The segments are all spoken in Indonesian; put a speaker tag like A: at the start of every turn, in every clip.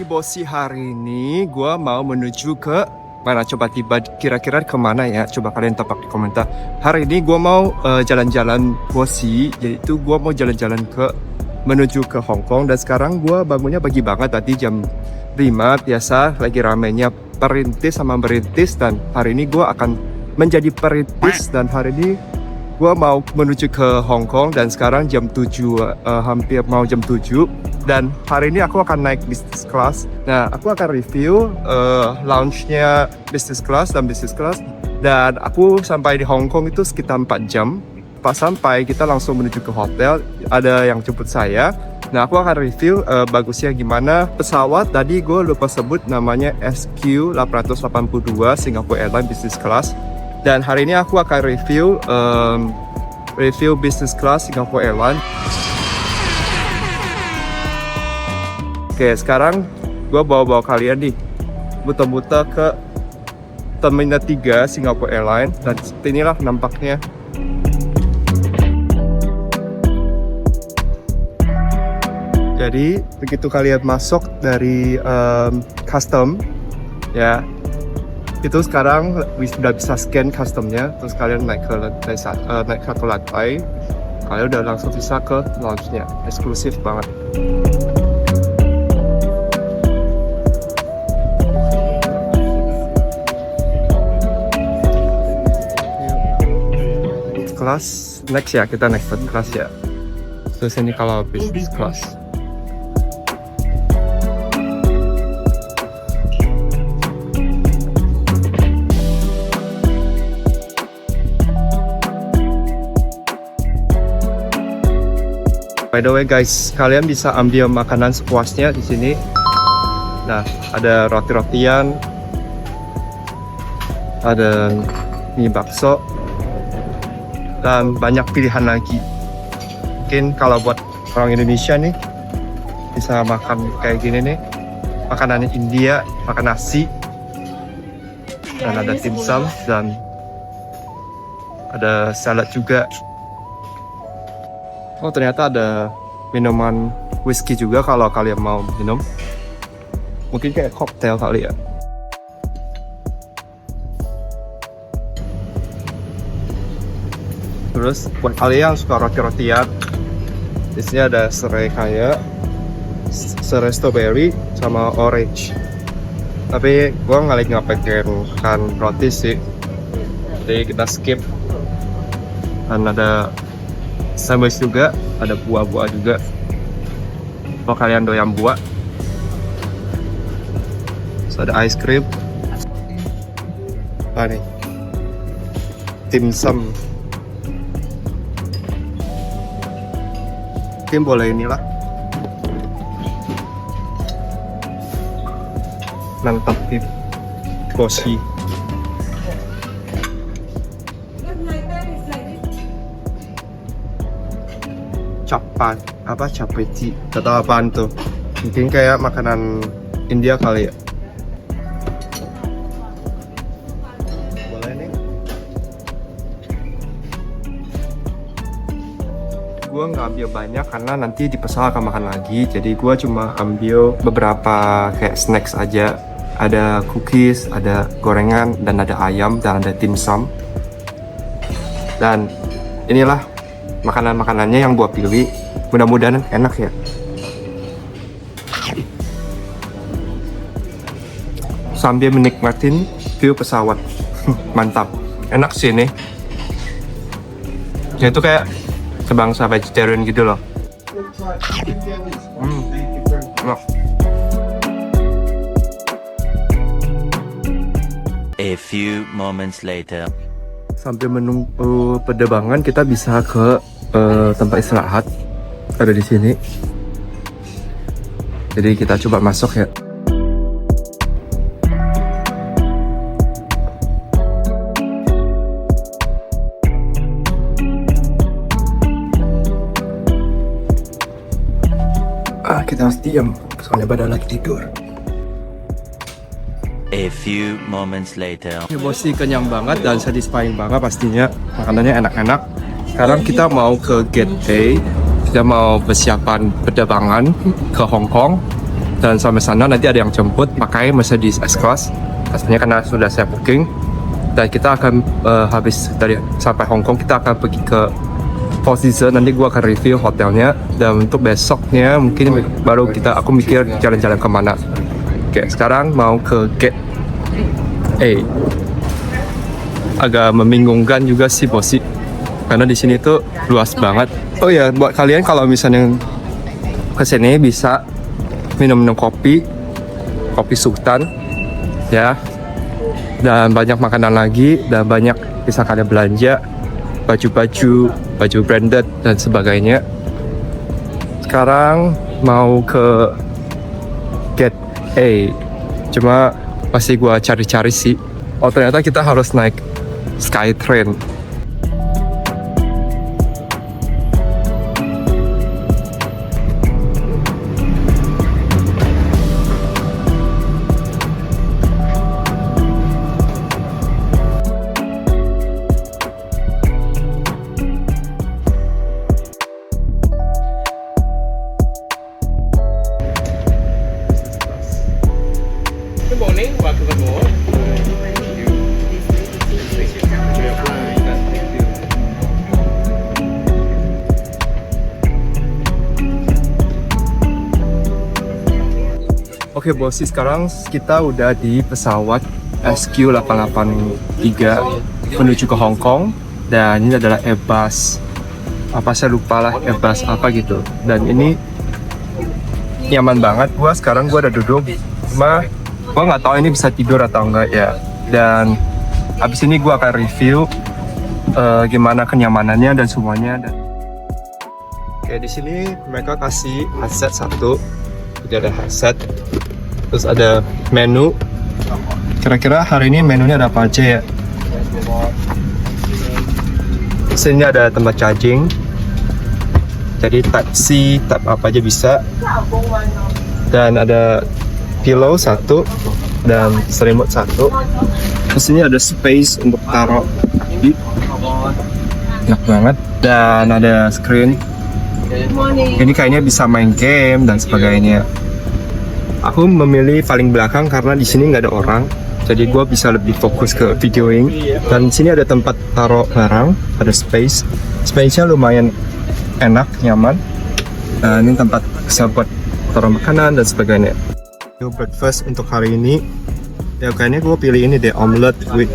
A: Jadi bosi, hari ini gue mau menuju ke mana, coba tiba kira-kira kemana ya, coba kalian tebak di komentar. Hari ini gue mau jalan-jalan bosi, yaitu gue mau jalan-jalan menuju ke Hong Kong. Dan sekarang gue bangunnya pagi banget, tadi jam 5, biasa lagi ramenya perintis sama merintis. Dan hari ini gue akan menjadi perintis, dan hari ini gue mau menuju ke Hong Kong. Dan sekarang jam 7, hampir mau jam 7. Dan hari ini aku akan naik business class. Nah, aku akan review lounge-nya business class dan business class. Dan aku sampai di Hong Kong itu sekitar 4 jam. Pas sampai, kita langsung menuju ke hotel. Ada yang jemput saya. Nah, aku akan review bagusnya gimana. Pesawat tadi gue lupa sebut namanya SQ882 Singapore Airlines Business Class. Dan hari ini aku akan review business class Singapore Airlines. Oke, sekarang gue bawa kalian nih muter-muter ke Terminal 3 Singapore Airlines. Dan seperti inilah nampaknya. Jadi begitu kalian masuk dari custom ya, itu sekarang sudah bisa scan customnya. Terus kalian naik ke satu lantai, kalian udah langsung bisa ke lounge-nya. Eksklusif banget. Kelas next ya, kita next first class ya. Terus ini kalau business class. By the way guys, kalian bisa ambil makanan sepuasnya di sini. Nah, ada roti-rotian, ada mie bakso, dan banyak pilihan lagi. Mungkin kalau buat orang Indonesia nih, bisa makan kayak gini nih, makanannya India, makan nasi, dan ada dimsum, dan ada salad juga. Oh, ternyata ada minuman whisky juga kalau kalian mau minum. Mungkin kayak cocktail kali ya. Terus buat kalian yang suka roti-rotian, di sini ada serai kaya, serai strawberry, sama orange. Tapi gue nggak pengen makan roti sih, jadi kita skip. Dan ada sandwich juga, ada buah-buah juga. Kalau kalian doyan buah. Terus ada ice cream. Apa nih? Dimsum. Mungkin boleh inilah. Mantap tip bosi. Capat, apa capeti? Gak tau apaan tuh. Mungkin kayak makanan India kali ya. Boleh nih. Gue nggak ambil banyak karena nanti di pesawat akan makan lagi. Jadi gue cuma ambil beberapa kayak snacks aja. Ada cookies, ada gorengan, dan ada ayam, dan ada dimsum. Dan inilah makanan-makanannya yang gue pilih. Mudah-mudahan enak ya. Sambil menikmatin view pesawat. Mantap, enak sih nih. Ya itu kayak sebangsa vegetarian gitu loh. Enak.
B: A few moments later.
A: Sambil menunggu penerbangan, kita bisa ke tempat istirahat. Ada di sini. Jadi kita coba masuk ya. Kita harus diam, soalnya badan lagi tidur.
B: A few moments later.
A: Ini bosi kenyang banget dan satisfying banget pastinya. Makanannya enak-enak. Sekarang kita mau ke Gate A. Kita mau persiapan penerbangan ke Hong Kong. Dan sampai sana nanti ada yang jemput pakai Mercedes S-Class. Pastinya karena sudah saya booking. Dan kita akan habis dari sampai Hong Kong kita akan pergi ke Four Seasons. Nanti gue akan review hotelnya. Dan untuk besoknya mungkin baru aku mikir jalan-jalan kemana. Oke, sekarang mau ke Gate A. Agak membingungkan juga sih bosi. Karena di sini tuh luas banget. Oh ya, buat kalian kalau misalnya kesini bisa minum kopi Sultan ya, dan banyak makanan lagi, dan banyak bisa kalian belanja baju branded dan sebagainya. Sekarang mau ke Gate A, cuma masih gua cari-cari sih. Oh ternyata kita harus naik Skytrain. Oke bosi, sekarang kita udah di pesawat SQ883 menuju ke Hong Kong. Dan ini adalah Airbus, apa saya lupa lah, Airbus apa gitu. Dan ini nyaman banget. Sekarang gua udah duduk, cuma gua nggak tahu ini bisa tidur atau enggak ya. Dan habis ini gua akan review gimana kenyamanannya dan semuanya. Dan oke, di sini mereka kasih headset satu. Jadi ada headset, terus ada menu. Kira-kira hari ini menunya ada apa aja ya? Sini ada tempat charging, jadi Type C, Type apa aja bisa. Dan ada pillow satu dan selimut satu. Terus ini ada space untuk taruh kaki, enak banget. Dan ada screen. Ini kayaknya bisa main game dan sebagainya. Aku memilih paling belakang karena di sini nggak ada orang, jadi gue bisa lebih fokus ke videoing. Dan di sini ada tempat taruh barang, ada space-nya lumayan enak, nyaman. Nah, ini tempat bisa buat taruh makanan dan sebagainya. Breakfast untuk hari ini, ya kayaknya gue pilih ini deh, omelette with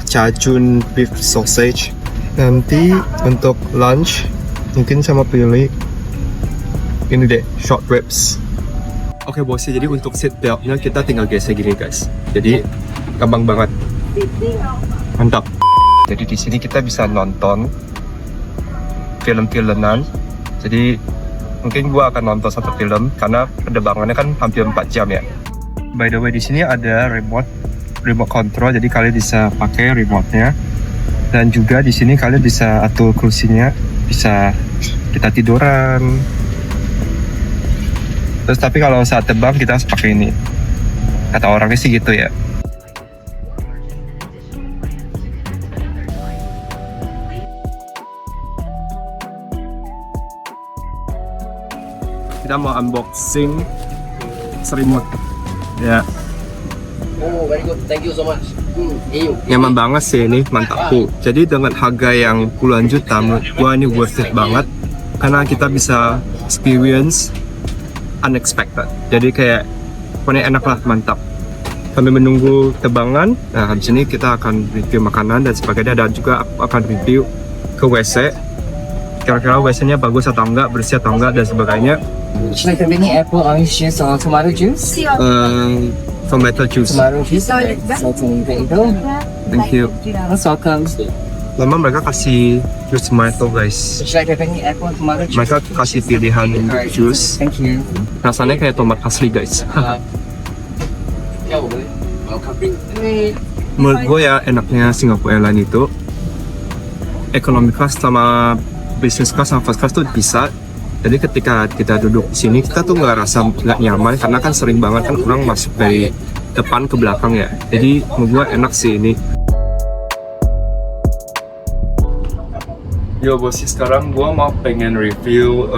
A: cajun beef sausage. Nanti untuk lunch mungkin sama pilih ini deh, short ribs. Oke bosi, jadi untuk seat beltnya kita tinggal gesek gini guys. Jadi gampang banget, mantap. Jadi di sini kita bisa nonton film-filman. Jadi mungkin gua akan nonton satu film karena penerbangannya kan hampir 4 jam ya. By the way, di sini ada remote control, jadi kalian bisa pakai remote-nya. Dan juga di sini kalian bisa atur kursinya, bisa kita tiduran. Terus tapi kalau saat terbang kita harus pakai ini. Kata orangnya sih gitu ya. Kita mau unboxing selimut. Ya.
C: Oh, very good. Thank you so much.
A: Nyaman banget sih ini, mantap tuh. Jadi dengan harga yang puluhan juta, menurut gua ini worth it banget. Karena kita bisa experience unexpected. Jadi kayak pokoknya enak lah, mantap. Sambil menunggu terbang, nah habis ini kita akan review makanan dan sebagainya. Dan juga akan review ke WC. Kira-kira WC-nya bagus atau enggak, bersih atau enggak dan sebagainya.
C: Should I have any apple, orange juice, or tomato juice?
A: Tomato juice.
C: Tomato juice. So, thank you.
A: Thank you.
C: Most welcome.
A: Lama mereka kasih jus tomato guys.
C: Should I have any apple, tomato juice?
A: Mereka kasih pilihan jus.
C: Thank you.
A: Rasanya kayak tomat asli guys. Menurut gue ya enaknya Singapore Airlines itu economy class sama business class sama first class tuh bisa. Jadi ketika kita duduk di sini kita tuh nggak nyaman karena kan sering banget kan orang masuk dari depan ke belakang ya. Jadi menurut gue enak sih ini. Yo bosi, sekarang gue mau pengen review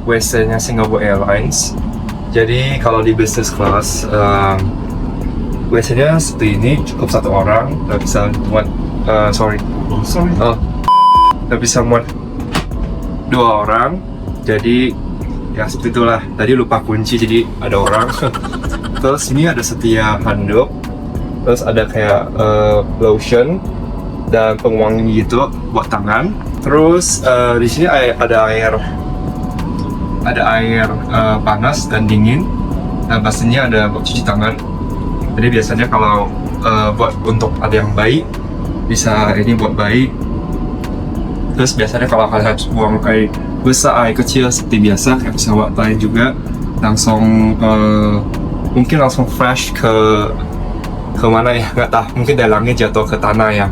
A: WC-nya Singapore Airlines. Jadi kalau di business class biasanya seperti ini cukup satu orang, nggak bisa muat nggak bisa muat dua orang. Jadi ya seperti itulah. Tadi lupa kunci jadi ada orang. Terus ini ada setia handuk, terus ada kayak lotion dan pengwangi gitu buat tangan. Terus di sini ada air panas dan dingin, dan pastinya ada buat cuci tangan. Jadi biasanya kalau buat untuk ada yang bayi bisa ini buat bayi. Terus biasanya kalau kalian harus buang air besar, air kecil seperti biasa kayak pesawat lain juga, langsung mungkin langsung fresh ke mana ya, nggak tahu, mungkin dari langit jatuh ke tanah ya.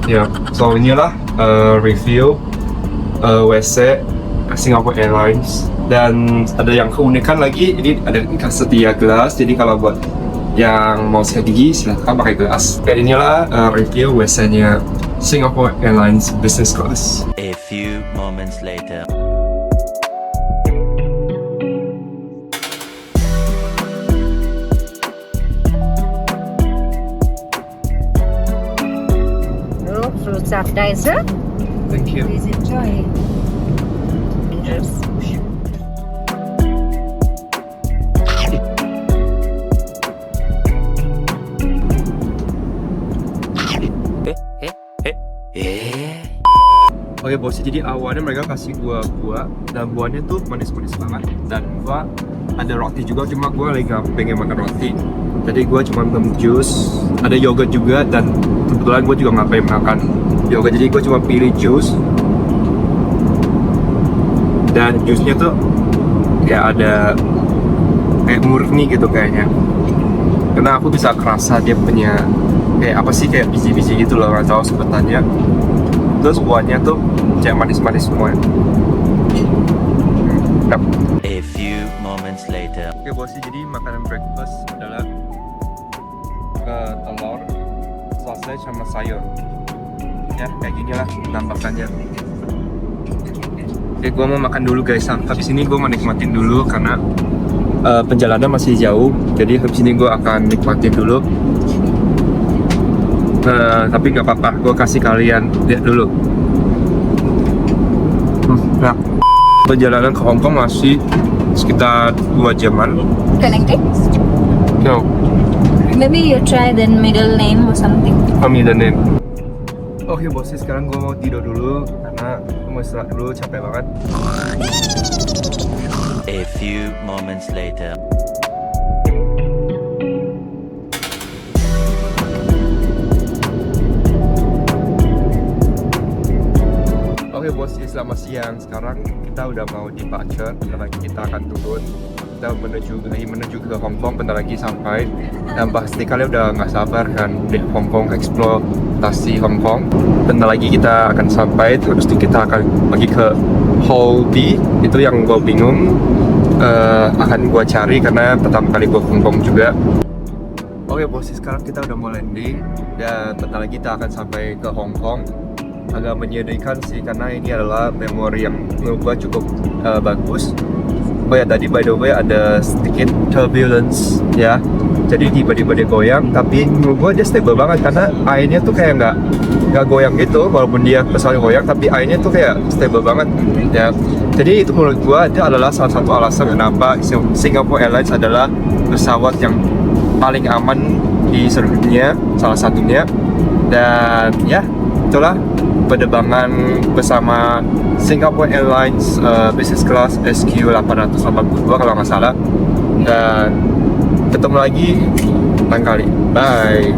A: Ya, so inilah review WC Singapore Airlines. Dan ada yang keunikan lagi, ini ada setia gelas, jadi kalau buat yang mau sikat gigi silahkan pakai gelas. Dan inilah review WC-nya Singapore Airlines Business Class.
B: A few moments later.
D: Fruits appetizer.
A: Thank you.
D: Please enjoy. Dangerous.
A: Oke bos, jadi awalnya mereka kasih gua buah, dan buahnya tuh manis-manis banget. Dan gua ada roti juga, cuma gua lagi gak pengen makan roti. Jadi gua cuma minum jus, ada yogurt juga, dan kebetulan gua juga gak pengen makan yogurt, jadi gua cuma pilih jus. Dan jusnya tuh ya ada kayak murni gitu kayaknya, karena aku bisa kerasa dia punya kayak apa sih, kayak biji-biji gitu loh, gak tahu sebutannya. Terus buahnya tuh kayak manis-manis semua.
B: A few moments later.
A: Oke bos, jadi makanan breakfast adalah telur, sausage sama sayur. Ya kayak gini lah nampakannya. Oke, gue mau makan dulu guys. Habis ini gue mau nikmatin dulu karena perjalanan masih jauh. Jadi habis ini gue akan nikmatin dulu. Tapi gak apa-apa, gue kasih kalian lihat dulu. Nah, perjalanan ke Hong Kong masih sekitar 2 jaman.
D: Connected?
A: No,
D: Maybe you try the middle name or something.
A: middle name. Oke bos, sekarang gue mau tidur dulu karena gue mau istirahat dulu, capek banget.
B: A few moments later.
A: Oke bos, selamat siang. Sekarang kita udah mau departure, bentar lagi kita akan turun. Kita menuju ke Hong Kong, bentar lagi sampai. Dan pasti kalian udah nggak sabar kan di Hong Kong, eksplorasi Hong Kong. Bentar lagi kita akan sampai, terus kita akan pergi ke Hall B. Itu yang gue bingung akan gue cari karena pertama kali gue ke Hong Kong juga. Oke bos, sekarang kita udah mau landing dan bentar lagi kita akan sampai ke Hong Kong. Agak menyedihkan sih karena ini adalah memori yang menurut gua cukup bagus. Oh ya, tadi by the way ada sedikit turbulence ya, jadi tiba-tiba dia goyang, tapi menurut gua dia stable banget karena airnya tuh kayak nggak goyang gitu, walaupun dia pesawat goyang tapi airnya tuh kayak stable banget ya. Jadi itu menurut gua itu adalah salah satu alasan kenapa Singapore Airlines adalah pesawat yang paling aman di seluruh dunia, salah satunya. Dan ya itulah penerbangan bersama Singapore Airlines Business Class SQ882 kalau nggak salah. Dan ketemu lagi lain kali. Bye.